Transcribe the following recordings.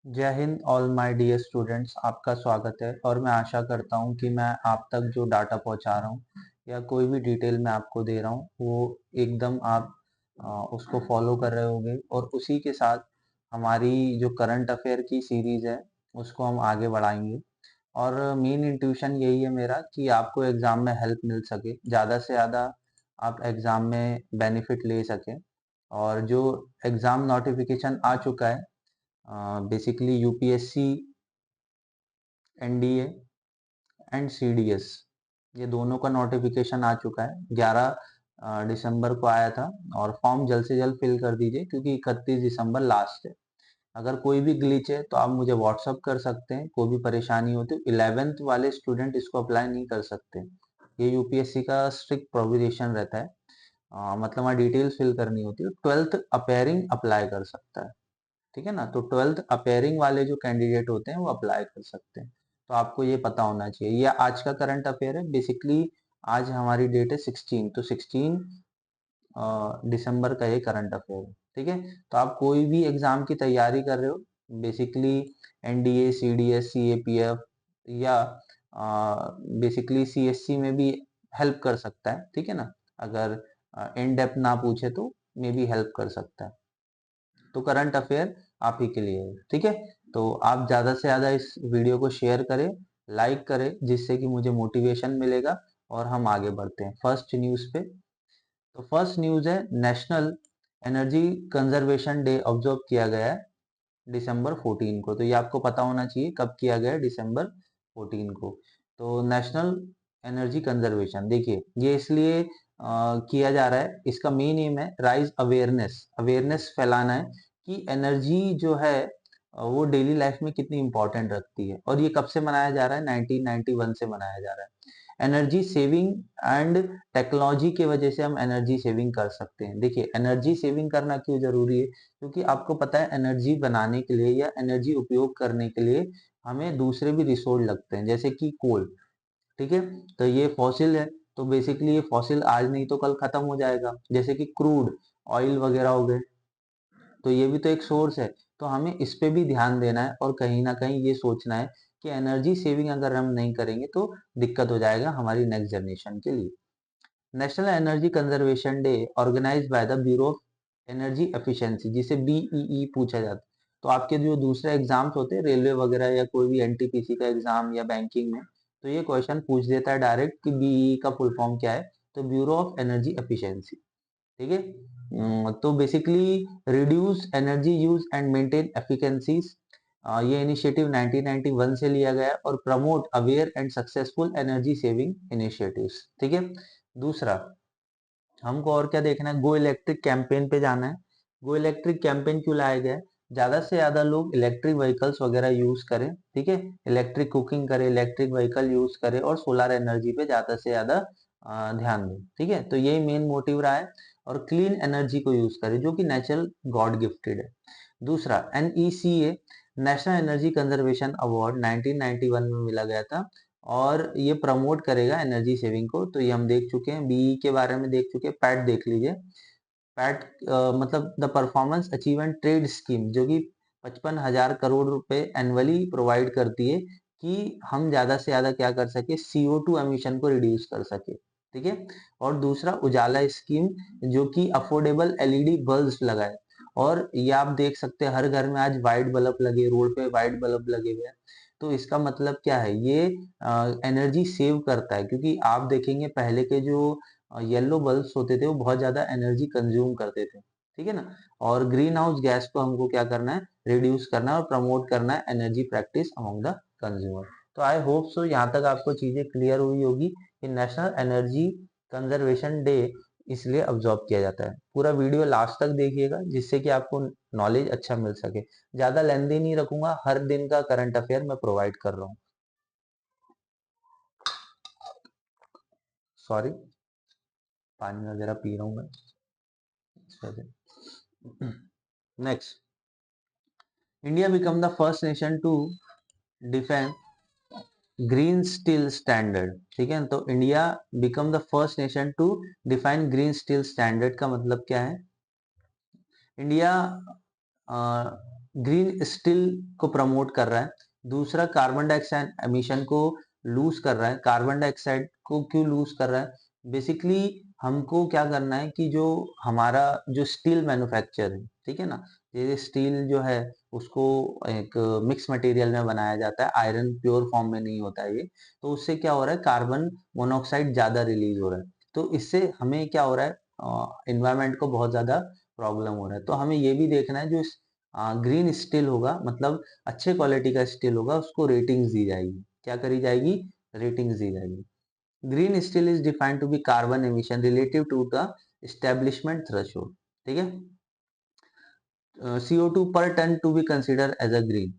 जय Hind all my dear students, आपका स्वागत है। और मैं आशा करता हूं कि मैं आप तक जो डाटा पहुंचा रहा हूं या कोई भी डिटेल मैं आपको दे रहा हूं वो एकदम आप उसको फॉलो कर रहे होंगे। और उसी के साथ हमारी जो करंट अफेयर की सीरीज है उसको हम आगे बढ़ाएंगे। और मेन इंट्यूशन यही है मेरा कि आपको एग्जाम में हेल्प मिल सके, ज़्यादा से ज़्यादा आप एग्जाम में बेनिफिट ले सकें। और जो एग्जाम नोटिफिकेशन आ चुका है, basically UPSC, NDA and CDS, ये दोनों का नोटिफिकेशन आ चुका है। 11 दिसंबर को आया था। और फॉर्म जल्द से जल्द फिल कर दीजिए क्योंकि 31 दिसंबर लास्ट है। अगर कोई भी ग्लिच है तो आप मुझे व्हाट्सअप कर सकते हैं, कोई भी परेशानी हो तो। 11th वाले स्टूडेंट इसको अप्लाई नहीं कर सकते, ये यूपीएससी का स्ट्रिक्ट प्रोविजन रहता है। मतलब वहाँ डिटेल्स फिल करनी होती है। 12th अपेयरिंग अप्लाई कर सकता है, ठीक है ना। तो 12th अपेयरिंग वाले जो कैंडिडेट होते हैं वो अप्लाई कर सकते हैं। तो आपको ये पता होना चाहिए। ये आज का करंट अफेयर है बेसिकली। आज हमारी डेट है 16, तो 16 दिसंबर का ये करंट अफेयर है, ठीक है। तो आप कोई भी एग्जाम की तैयारी कर रहे हो, बेसिकली एनडीए, सीडीएस, सीएपीएफ या बेसिकली सीएससी में भी हेल्प कर सकता है, ठीक है ना। अगर इन डेप्थ ना पूछे तो मे भी हेल्प कर सकता है। तो करंट अफेयर आप ही के लिए है, ठीक है। तो आप ज्यादा से ज्यादा इस वीडियो को शेयर करें, लाइक करें, जिससे कि मुझे मोटिवेशन मिलेगा और हम आगे बढ़ते हैं फर्स्ट न्यूज पे। तो फर्स्ट न्यूज है, national energy conservation day observe किया गया है दिसंबर 14 को। तो ये आपको पता होना चाहिए कब किया गया है, दिसंबर 14 को। तो नेशनल एनर्जी कंजर्वेशन, देखिए ये इसलिए किया जा रहा है, इसका मेन एम है राइज अवेयरनेस, अवेयरनेस फैलाना है कि एनर्जी जो है वो डेली लाइफ में कितनी इंपॉर्टेंट रखती है। और ये कब से मनाया जा रहा है, 1991 से मनाया जा रहा है। एनर्जी सेविंग एंड टेक्नोलॉजी की वजह से हम एनर्जी सेविंग कर सकते हैं। देखिए एनर्जी सेविंग करना क्यों जरूरी है, क्योंकि आपको पता है एनर्जी बनाने के लिए या एनर्जी उपयोग करने के लिए हमें दूसरे भी रिसोर्स लगते हैं, जैसे कि कोल, ठीक है। तो ये फॉसिल है, तो बेसिकली ये फॉसिल आज नहीं तो कल खत्म हो जाएगा। जैसे कि क्रूड ऑयल वगैरह हो गए, तो ये भी तो एक सोर्स है। तो हमें इस पे भी ध्यान देना है और कहीं ना कहीं ये सोचना है कि एनर्जी सेविंग अगर हम नहीं करेंगे तो दिक्कत हो जाएगा हमारी नेक्स्ट जनरेशन के लिए। National energy conservation day organised by the bureau of energy efficiency, जिसे बीईई पूछा जाता है। तो आपके जो दूसरे एग्जाम्स होते हैं, रेलवे वगैरह या कोई भी एनटीपीसी का एग्जाम या बैंकिंग में, तो ये क्वेश्चन पूछ देता है डायरेक्ट कि बीईई का फुल फॉर्म क्या है। तो ब्यूरो ऑफ एनर्जी एफिशिएंसी, ठीक है। तो basically reduce energy use and maintain efficiencies, ये इनिशिएटिव 1991 से लिया गया है। और promote aware and successful energy saving initiatives, ठीक है। दूसरा, हमको और क्या देखना है, गो इलेक्ट्रिक कैंपेन पे जाना है। गो इलेक्ट्रिक कैंपेन क्यों लाया गया है, ज्यादा से ज्यादा लोग इलेक्ट्रिक व्हीकल्स वगैरह यूज करें, ठीक है। इलेक्ट्रिक कुकिंग करें, इलेक्ट्रिक व्हीकल यूज करें और सोलर एनर्जी पे ज्यादा से ज्यादा ध्यान दें, ठीक है। तो यही मेन मोटिव रहा है। और क्लीन एनर्जी को यूज करें जो कि नेचुरल गॉड गिफ्टेड है। दूसरा, एनईसीए नेशनल एनर्जी कंजर्वेशन अवार्ड 1991 में मिला गया था। और ये प्रमोट करेगा एनर्जी सेविंग को। तो ये हम देख चुके हैं, बीई के बारे में देख चुके हैं। पैट देख लीजिए। पैट मतलब the performance achievement trade scheme, जो कि 55,000 करोड़ रुपए एनुअली प्रोवाइड करती है कि हम ज्यादा से ज्यादा क्या कर सके, CO2 एमिशन को रिड्यूस कर सके, ठीक है। और दूसरा, उजाला स्कीम, जो कि अफोर्डेबल एलईडी बल्ब लगाए। और ये आप देख सकते हैं हर घर में आज वाइट बल्ब लगे, रोड पे वाइट बल्ब लगे हुए हैं। तो इसका मतलब क्या है, ये एनर्जी सेव करता है। क्योंकि आप देखेंगे पहले के जो येलो बल्ब्स होते थे वो बहुत ज्यादा एनर्जी कंज्यूम करते थे, ठीक है ना। और ग्रीन हाउस गैस को हमको क्या करना है, रिड्यूस करना है और प्रमोट करना है energy practice among the consumer. तो आई होप सो यहाँ तक आपको चीजें क्लियर हुई होगी कि नेशनल एनर्जी कंजर्वेशन डे इसलिए ऑब्जर्व किया जाता है। पूरा वीडियो लास्ट तक देखिएगा जिससे कि आपको नॉलेज अच्छा मिल सके। ज्यादा लेंथी नहीं रखूंगा, हर दिन का करंट अफेयर मैं प्रोवाइड कर रहा हूँ। सॉरी, पानी वगैरह पी रहा हूँ मैं इस वजह। Next, India become the first nation to define green steel standard, ठीक है। तो India become the first nation to define green steel standard का मतलब क्या है, इंडिया ग्रीन स्टील को प्रमोट कर रहा है। दूसरा कार्बन डाइऑक्साइड एमिशन को लूज कर रहा है। कार्बन डाइऑक्साइड को क्यों लूज कर रहा है? बेसिकली हमको क्या करना है कि जो हमारा जो स्टील मैन्युफैक्चर है, ठीक है ना, ये स्टील जो है उसको एक मिक्स मटेरियल में बनाया जाता है, आयरन प्योर फॉर्म में नहीं होता है ये। तो उससे क्या हो रहा है, कार्बन मोनोऑक्साइड ज्यादा रिलीज हो रहा है। तो इससे हमें क्या हो रहा है, इन्वायरमेंट को बहुत ज्यादा प्रॉब्लम हो रहा है। तो हमें ये भी देखना है, जो ग्रीन स्टील होगा मतलब अच्छे क्वालिटी का स्टील होगा, उसको रेटिंग्स दी जाएगी। क्या करी जाएगी? रेटिंग्स दी जाएगी। Green steel is defined to be carbon emission relative to the establishment threshold, ठीक है। CO2 per ton to be consider as a green,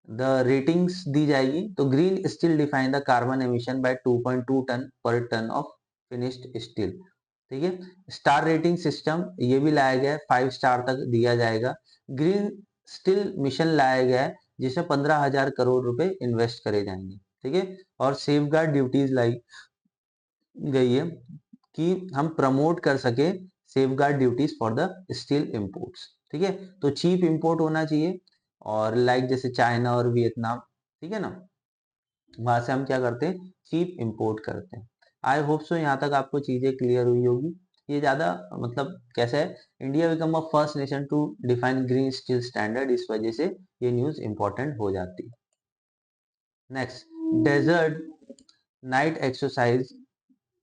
the ratings दी जाएगी। तो green steel define the carbon emission by 2.2 ton per ton of finished steel, ठीक है। Star rating system ये भी लाया गया है, 5 स्टार तक दिया जाएगा। ग्रीन स्टील मिशन लाया गया है जिसमें 15,000 करोड़ रुपए इन्वेस्ट करे जाएंगे, ठीक है। और सेफ गार्ड ड्यूटीज लाई गई है कि हम प्रमोट कर सके safe guard duties for the steel imports, ठीक है। तो चीप इम्पोर्ट होना चाहिए, और लाइक जैसे चाइना और वियतनाम, ठीक है ना, वहां से हम क्या करते हैं, चीप इंपोर्ट करते हैं। आई होप सो यहाँ तक आपको चीजें क्लियर हुई होगी। ये ज्यादा मतलब कैसे है, India become a first nation to define green steel standard, इस वजह से ये न्यूज इंपॉर्टेंट हो जाती है। Next, desert knight exercise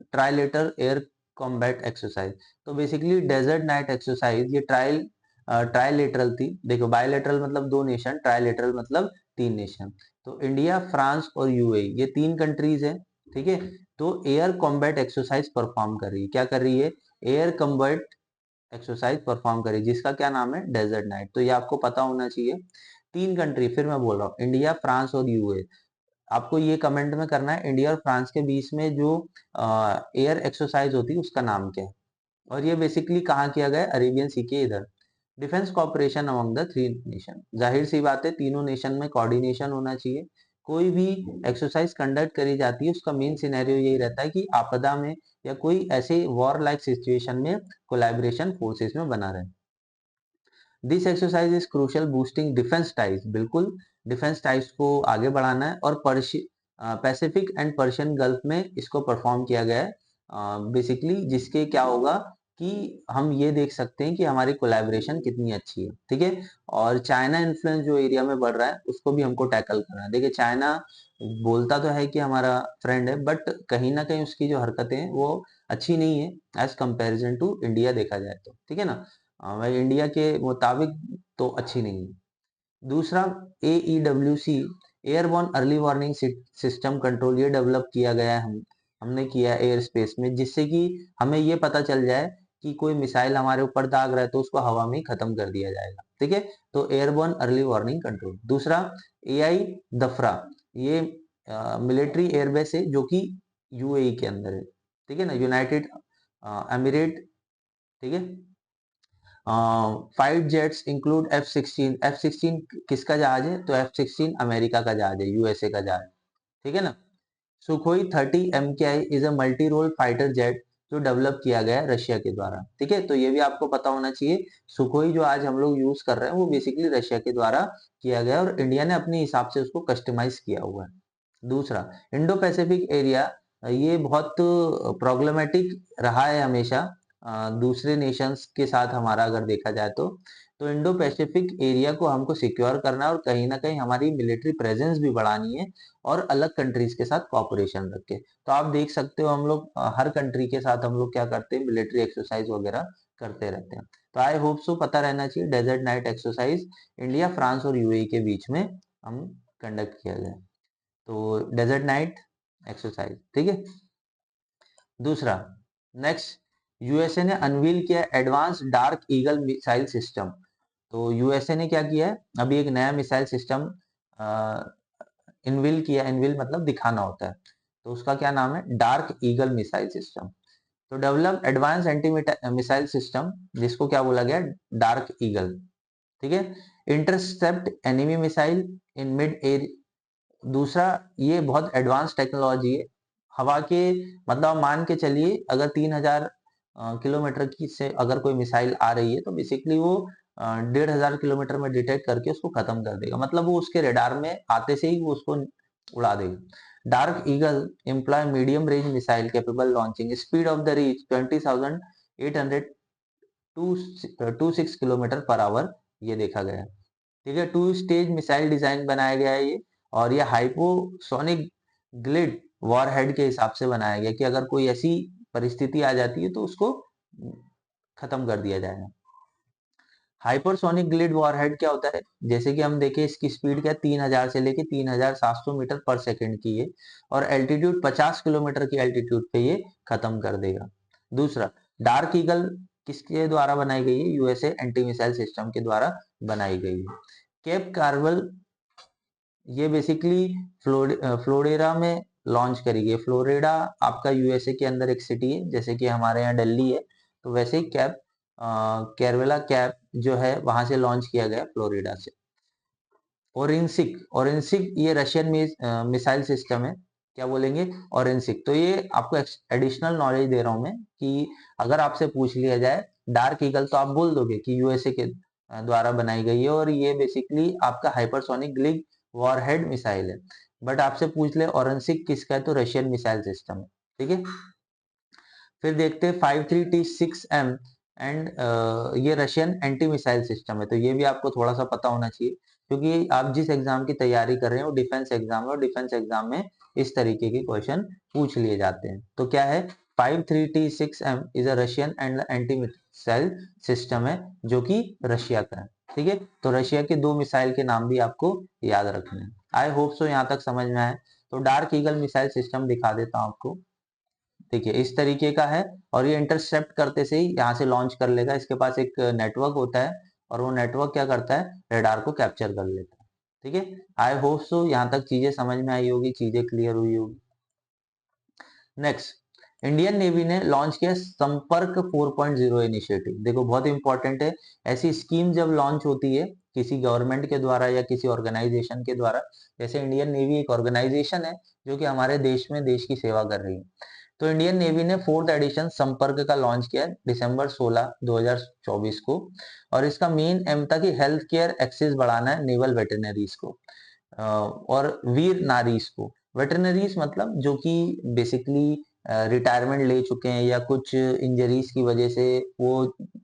trilateral air combat exercise. तो बेसिकली डेजर्ट नाइट एक्सरसाइज ये ट्राइलेटरल थी। देखो, बायलेटरल मतलब दो नेशन, ट्राइलेटरल मतलब तीन नेशन। तो इंडिया, फ्रांस और यूएई, ये तीन कंट्रीज हैं, ठीक है। तो एयर कॉम्बैट एक्सरसाइज परफॉर्म कर रही है। क्या कर रही है? एयर कॉम्बैट एक्सरसाइज परफॉर्म करी, जिसका क्या नाम है? Desert knight. तो ये आपको पता होना चाहिए। तीन कंट्री, फिर मैं बोल रहा हूँ, इंडिया, फ्रांस और यूए। आपको ये कमेंट में करना है, इंडिया और फ्रांस के बीच में जो एयर एक्सरसाइज होती है उसका नाम क्या है। और ये बेसिकली कहाँ किया गया है? अरेबियन सी के इधर। Defence cooperation among the three nation, जाहिर सी बात है तीनों नेशन में कोऑर्डिनेशन होना चाहिए। कोई भी एक्सरसाइज कंडक्ट करी जाती है उसका मेन सिनेरियो यही रहता है कि आपदा में या कोई ऐसे वॉर लाइक सिचुएशन में कोलैबोरेशन फोर्सेस में बना रहे। This exercise is crucial boosting defence ties, बिल्कुल डिफेंस टाइज को आगे बढ़ाना है। और पैसिफिक एंड पर्शियन गल्फ में इसको परफॉर्म किया गया है बेसिकली, जिसके क्या होगा कि हम ये देख सकते हैं कि हमारी कोलैबोरेशन कितनी अच्छी है, ठीक है। और चाइना इन्फ्लुएंस जो एरिया में बढ़ रहा है उसको भी हमको टैकल करना है। देखिए, चाइना बोलता तो है कि हमारा फ्रेंड है, बट कहीं ना कहीं उसकी जो हरकतें हैं वो अच्छी नहीं है एज कंपेरिजन टू इंडिया देखा जाए तो, ठीक है ना। भाई इंडिया के मुताबिक तो अच्छी नहीं है। दूसरा, AEWC airborne early warning system control, ये डेवलप किया गया है, हमने किया है एयर स्पेस में, जिससे कि हमें ये पता चल जाए कि कोई मिसाइल हमारे ऊपर दाग रहा है तो उसको हवा में ही खत्म कर दिया जाएगा, ठीक है। तो एयरबॉर्न अर्ली वार्निंग कंट्रोल। दूसरा, AI दफरा, ये मिलिट्री एयरबेस है जो कि यूएई के अंदर है, ठीक है ना, यूनाइटेड एमिरेट, ठीक है। Fight jets include F-16। F-16 किसका जहाज है? तो F-16 अमेरिका का जहाज है, यूएसए का जहाज, ठीक है ना। Sukhoi 30 MKI is a multi role fighter jet जो डेवलप किया गया है रशिया के द्वारा, ठीक है। तो ये भी आपको पता होना चाहिए, सुखोई जो आज हम लोग यूज कर रहे हैं वो बेसिकली रशिया के द्वारा किया गया है, और इंडिया ने अपने हिसाब से उसको कस्टमाइज किया हुआ है। दूसरा, इंडो पैसिफिक एरिया, ये बहुत प्रॉब्लमेटिक रहा है हमेशा दूसरे नेशंस के साथ हमारा अगर देखा जाए तो इंडो पैसिफिक एरिया को हमको सिक्योर करना है, और कहीं ना कहीं हमारी मिलिट्री प्रेजेंस भी बढ़ानी है, और अलग कंट्रीज के साथ कॉपरेशन रख के। तो आप देख सकते हो हम लोग हर कंट्री के साथ हम लोग क्या करते हैं, मिलिट्री एक्सरसाइज वगैरह करते रहते हैं। तो आई होप सो पता रहना चाहिए, desert knight exercise India, France और यूएई के बीच में हम कंडक्ट किया गया। तो डेजर्ट नाइट एक्सरसाइज, ठीक है। दूसरा, नेक्स्ट, यूएसए ने अनवील किया advance dark eagle missile system. तो यूएसए ने क्या किया है, अभी एक नया मिसाइल सिस्टम इनविल किया। इनविल मतलब दिखाना होता है, तो उसका क्या नाम है? Dark eagle missile system. तो develop advance anti missile system, जिसको क्या बोला गया? डार्क ईगल, ठीक है। Intercept enemy missile in mid air. दूसरा, ये बहुत एडवांस टेक्नोलॉजी है। हवा के मतलब आप मान के चलिए, अगर 3,000 किलोमीटर की से अगर कोई मिसाइल आ रही है तो बेसिकली वो 1500 किलोमीटर में डिटेक्ट करके उसको खत्म कर देगा, मतलब वो उसके रेडार में आते से ही वो उसको उड़ा देगा। Dark eagle employ medium range missile capable launching speed of the reach 20,800 to 6 kilometre per hour, ये देखा गया है। ठीक है, टू स्टेज मिसाइल डिजाइन बनाया गया है ये, और ये हाइपोसोनिक ग्लिड वॉरहेड के हिसाब से बनाया गया कि अगर कोई ऐसी परिस्थिति आ जाती है तो उसको खत्म कर दिया जाएगा। हाइपरसोनिक ग्लिड वॉरहेड क्या होता है, जैसे कि हम देखें इसकी स्पीड क्या 3000 से लेके 3700 मीटर पर सेकंड की है, और एल्टीट्यूड 50 किलोमीटर की एल्टीट्यूड पे ये खत्म कर देगा। दूसरा, डार्क ईगल किसके द्वारा बनाई गई है, यूएसए एंटी मिसाइल सिस्टम के द्वारा बनाई गई है। केप कार्वल ये बेसिकली फ्लोरिडा में लॉन्च करी गई। फ्लोरिडा आपका यूएसए के अंदर एक सिटी है, जैसे कि हमारे यहाँ दिल्ली है, तो वैसे ही कैप कैरवेला कैप जो है वहां से लॉन्च किया गया फ्लोरिडा से। ओरेंसिक, ओरेंसिक ये रशियन मिसाइल सिस्टम है। क्या बोलेंगे, ओरेंसिक। तो ये आपको एडिशनल नॉलेज दे रहा हूं मैं कि अगर आपसे पूछ लिया जाए डार्क ईगल तो आप बोल दोगे कि यूएसए के द्वारा बनाई गई है, और ये बेसिकली आपका हाइपरसोनिक ग्लिड वॉरहेड मिसाइल है। बट आपसे पूछ ले ओरेंसिक किसका है, तो रशियन मिसाइल सिस्टम है। ठीक है, फिर देखते हैं 53T6M एंड ये रशियन एंटी मिसाइल सिस्टम है, तो ये भी आपको थोड़ा सा पता होना चाहिए, क्योंकि आप जिस एग्जाम की तैयारी कर रहे हैं वो डिफेंस एग्जाम है, और डिफेंस एग्जाम में इस तरीके के क्वेश्चन पूछ लिए जाते हैं। तो क्या है, 53T6M is a Russian and anti missile system है, जो कि रशिया का है। ठीक है, तो रशिया के दो मिसाइल के नाम भी आपको याद रखने हैं। आई होप सो यहाँ तक समझ में आए। तो डार्क ईगल मिसाइल सिस्टम दिखा देता हूँ आपको। देखिए इस तरीके का है, और ये इंटरसेप्ट करते से ही यहाँ से लॉन्च कर लेगा। इसके पास एक नेटवर्क होता है, और वो नेटवर्क क्या करता है, रेडार को कैप्चर कर लेता है। ठीक है, आई होप सो यहाँ तक चीजें समझ में आई होगी, चीजें क्लियर हुई होगी। नेक्स्ट, इंडियन नेवी ने लॉन्च किया संपर्क 4.0 इनिशिएटिव। देखो बहुत इंपॉर्टेंट है, ऐसी स्कीम जब लॉन्च होती है किसी गवर्नमेंट के द्वारा या किसी ऑर्गेनाइजेशन के द्वारा, जैसे इंडियन नेवी एक ऑर्गेनाइजेशन है जो कि हमारे देश में देश की सेवा कर रही है, तो इंडियन नेवी ने 4th एडिशन संपर्क का लॉन्च किया दिसंबर 16 2024 को, और इसका मेन एम था कि हेल्थ केयर एक्सेस बढ़ाना है नेवल वेटरनरीज को और वीर नारीज को। वेटरनरीज मतलब जो कि बेसिकली रिटायरमेंट ले चुके हैं या कुछ इंजरीज की वजह से वो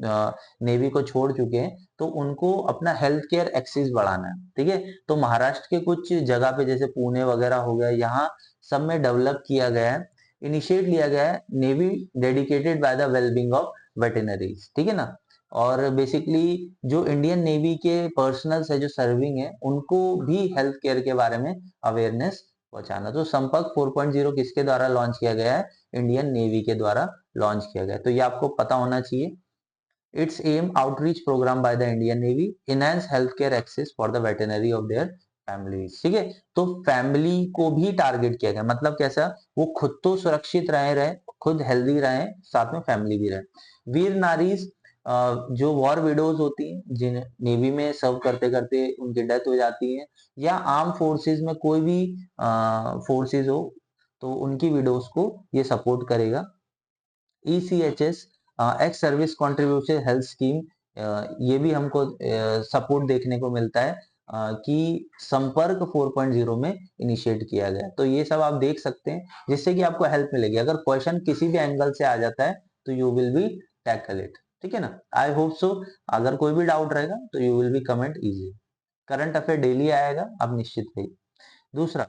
नेवी को छोड़ चुके हैं, तो उनको अपना हेल्थ केयर एक्सेस बढ़ाना है। ठीक है, तो महाराष्ट्र के कुछ जगह पे जैसे पुणे वगैरह हो गया, यहाँ सब में डेवलप किया गया है, इनिशिएट लिया गया है navy dedicated by the wellbeing of veterinaries. ठीक है ना, और बेसिकली जो इंडियन नेवी के पर्सनल्स है जो सर्विंग है, उनको भी हेल्थ केयर के बारे में अवेयरनेस पहुंचाना। तो संपर्क 4.0 किसके द्वारा लॉन्च किया गया है, इंडियन नेवी के द्वारा लॉन्च किया गया है, तो ये आपको पता होना चाहिए। It's M outreach programme by the Indian navy enhance health care access for the veterinary of their families. ठीक है, तो फैमिली को भी टारगेट किया गया, मतलब कैसा, वो खुद तो सुरक्षित रहे, खुद हेल्दी रहे, साथ में फैमिली भी रहे। वीर नारीज जो वॉर विडोज होती हैं, जिन नेवी में सर्व करते करते उनकी डेथ हो जाती है, या आर्म फोर्सेस में कोई भी फोर्सेस हो, तो उनकी विडोज को ये सपोर्ट करेगा। ECHS ex service contribution health scheme, ये भी हमको सपोर्ट देखने को मिलता है कि संपर्क 4.0 में इनिशिएट किया गया। तो ये सब आप देख सकते हैं, जिससे कि आपको हेल्प मिलेगी। अगर क्वेश्चन किसी भी एंगल से आ जाता है तो you will be tackle it. ठीक है ना, आई होप सो। अगर कोई भी डाउट रहेगा तो you will be comment easy. Current affair daily आएगा, आप निश्चित रहिए। दूसरा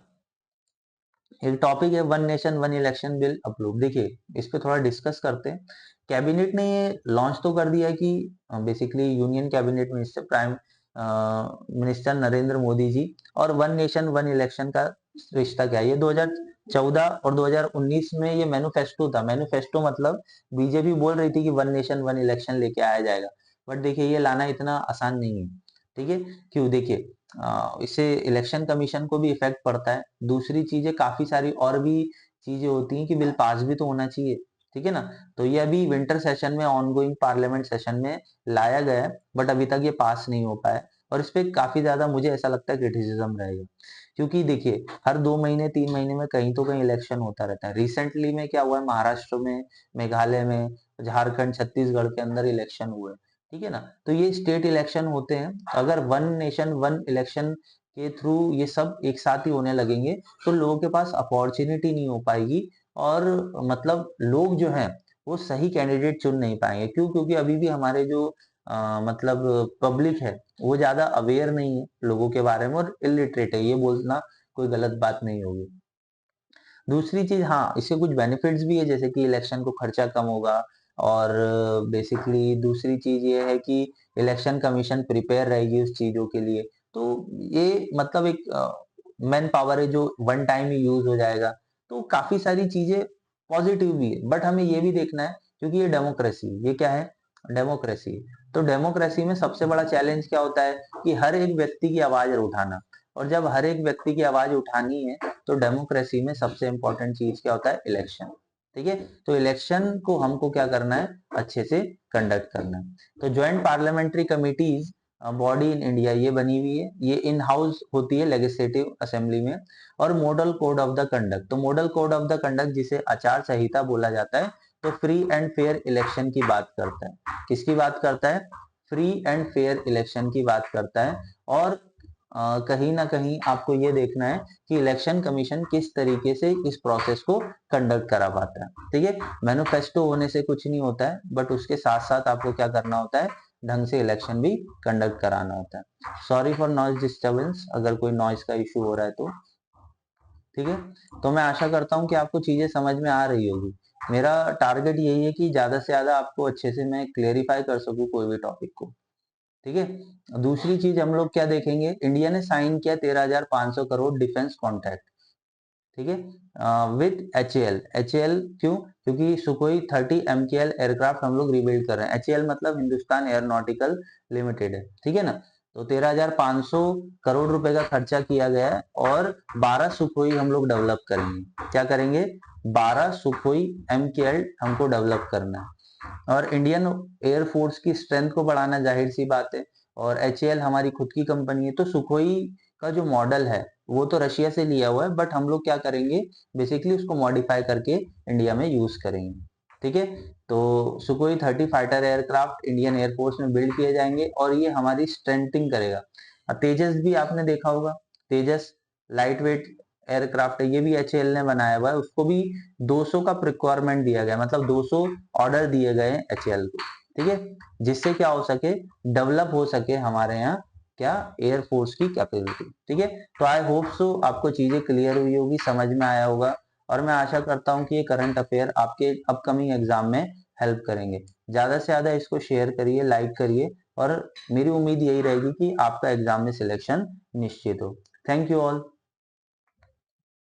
एक टॉपिक है one nation one election bill approve. देखिए इस पे थोड़ा डिस्कस करते हैं। कैबिनेट ने ये लॉन्च तो कर दिया कि basically union cabinet minister prime minister Narendra Modi ji, और वन नेशन वन इलेक्शन का रिश्ता क्या है, ये 2014 और 2019 में ये मैनिफेस्टो था। मैनिफेस्टो मतलब बीजेपी बोल रही थी कि वन नेशन वन इलेक्शन लेके आया जाएगा, बट देखिए ये लाना इतना आसान नहीं है। ठीक है, क्यों, देखिए इससे इलेक्शन कमीशन को भी इफेक्ट पड़ता है। दूसरी चीजें काफी सारी और भी चीजें होती हैं कि बिल पास भी तो होना चाहिए। ठीक है ना, तो ये अभी विंटर सेशन में ऑनगोइंग पार्लियामेंट सेशन में लाया गया है, बट अभी तक ये पास नहीं हो पाया, और इस पे काफी ज्यादा मुझे ऐसा लगता है क्रिटिसिज्म रहेगा। क्योंकि देखिए हर 2 महीने 3 महीने में कहीं तो कहीं इलेक्शन होता रहता है। रिसेंटली में क्या हुआ है, महाराष्ट्र में, मेघालय में, झारखंड, छत्तीसगढ़ के अंदर इलेक्शन हुए। ठीक है ना। तो ये स्टेट इलेक्शन होते हैं। अगर वन नेशन वन इलेक्शन के थ्रू ये सब एक साथ ही होने लगेंगे तो लोगों के पास अपॉर्चुनिटी नहीं हो पाएगी, और मतलब लोग जो हैं वो सही कैंडिडेट चुन नहीं पाएंगे। क्यों? क्योंकि अभी भी हमारे जो मतलब पब्लिक है वो ज्यादा अवेयर नहीं है लोगों के बारे में, और इलिटरेट है, ये बोलना कोई गलत बात नहीं होगी। दूसरी चीज, हाँ, इसके कुछ बेनिफिट्स भी है, जैसे कि इलेक्शन को खर्चा कम होगा, और बेसिकली दूसरी चीज ये है कि इलेक्शन कमीशन प्रिपेयर रहेगी उस चीजों के लिए। तो ये मतलब एक मैन पावर है जो वन टाइम ही यूज हो जाएगा। तो काफी सारी चीजें पॉजिटिव भी है, बट हमें ये भी देखना है, क्योंकि ये डेमोक्रेसी, ये क्या है, डेमोक्रेसी। तो डेमोक्रेसी में सबसे बड़ा चैलेंज क्या होता है कि हर एक व्यक्ति की आवाज उठाना, और जब हर एक व्यक्ति की आवाज उठानी है तो डेमोक्रेसी में सबसे इंपॉर्टेंट चीज क्या होता है, इलेक्शन। ठीक है, तो इलेक्शन को हमको क्या करना है, अच्छे से कंडक्ट करना है। तो joint parliamentary committees body in India ये बनी हुई है, ये इन हाउस होती है लेजिस्लेटिव असेंबली में। और model code of the conduct, तो model code of the conduct जिसे आचार संहिता बोला जाता है, तो फ्री एंड फेयर इलेक्शन की बात करता है। किसकी बात करता है? फ्री एंड फेयर इलेक्शन की बात करता है। और कहीं ना कहीं आपको ये देखना है कि इलेक्शन कमीशन किस तरीके से इस प्रोसेस को कंडक्ट करा पाता है। ठीक है, मैनिफेस्टो होने से कुछ नहीं होता है, बट उसके साथ साथ आपको क्या करना होता है, ढंग से इलेक्शन भी कंडक्ट कराना होता है। सॉरी फॉर नॉइज डिस्टर्बेंस, अगर कोई नॉइज का इशू हो रहा है तो। ठीक है, तो मैं आशा करता हूँ कि आपको चीजें समझ में आ रही होगी। मेरा टारगेट यही है कि ज्यादा से ज्यादा आपको अच्छे से मैं क्लेरिफाई कर सकूँ कोई भी टॉपिक को। ठीक है, दूसरी चीज हम लोग क्या देखेंगे, इंडिया ने साइन किया 13,500 करोड़ डिफेंस कॉन्ट्रैक्ट। ठीक है, विद एचएएल। एचएएल क्यों? क्योंकि सुखोई 30 MKL एयरक्राफ्ट हम लोग रिबिल्ड कर रहे हैं। एचएएल मतलब हिंदुस्तान एयरोनॉटिकल लिमिटेड है। ठीक है ना। तो 13,500 करोड़ रुपए का खर्चा किया गया है, और 12 सुखोई हम लोग डेवलप करेंगे। क्या करेंगे? 12 सुखोई MKL हमको डेवलप करना है। और इंडियन एयरफोर्स की स्ट्रेंथ को बढ़ाना जाहिर सी बात है, और एचएएल हमारी खुद की कंपनी है। तो सुखोई का जो मॉडल है वो तो रशिया से लिया हुआ है, बट हम लोग क्या करेंगे, बेसिकली उसको मॉडिफाई करके इंडिया में यूज करेंगे। ठीक है, तो Sukhoi 30 fighter aircraft Indian air force में बिल्ड किए जाएंगे, और ये हमारी स्ट्रेंथिंग करेगा। तेजस भी आपने देखा होगा, तेजस लाइट वेट एयरक्राफ्ट है, ये भी एचएएल ने बनाया हुआ है। उसको भी 200 का रिक्वायरमेंट दिया गया, मतलब 200 ऑर्डर दिए गए एचएएल को। ठीक है, जिससे क्या हो सके, डेवलप हो सके हमारे यहाँ क्या, एयरफोर्स की कैपेबिलिटी। ठीक है, तो आई होप सो आपको चीजें क्लियर हुई होगी, समझ में आया होगा, और मैं आशा करता हूँ कि ये करंट अफेयर आपके अपकमिंग एग्जाम में हेल्प करेंगे। ज्यादा से ज्यादा इसको शेयर करिए, लाइक करिए, और मेरी उम्मीद यही रहेगी कि आपका एग्जाम में सिलेक्शन निश्चित हो। Thank you all.